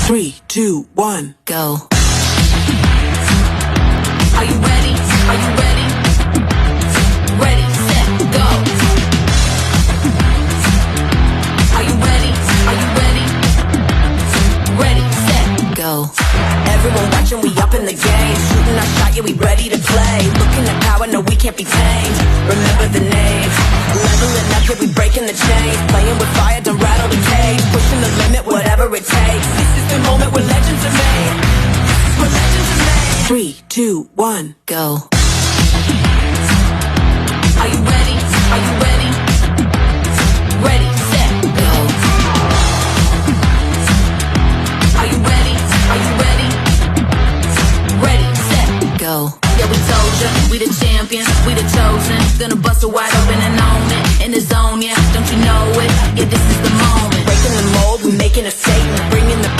3, 2, 1, go. Are you ready? Are you ready? Ready, set, go. Are you ready? Are you ready? Ready, set, go. Everyone watching, we up in the game. Shooting our shot, yeah, we ready to play. Looking at power, no, we can't be tamed. Remember the names. Leveling up, yeah, we breaking the chains. Playing with fire, don't rattle the cage. Pushing the limit, whatever it takes. This is the moment where legends are made. Where legends are made. 3, 2, 1, go. Are you ready? Are you ready? Ready, set, go. Are you ready? Are you ready? Ready, set, go. Yeah, we told ya, we the champions, we the chosen. Gonna bust it wide open and own it. In the zone, yeah, don't you know it? Yeah, this is the moment. Breaking the mold, we making a statement. Bringing the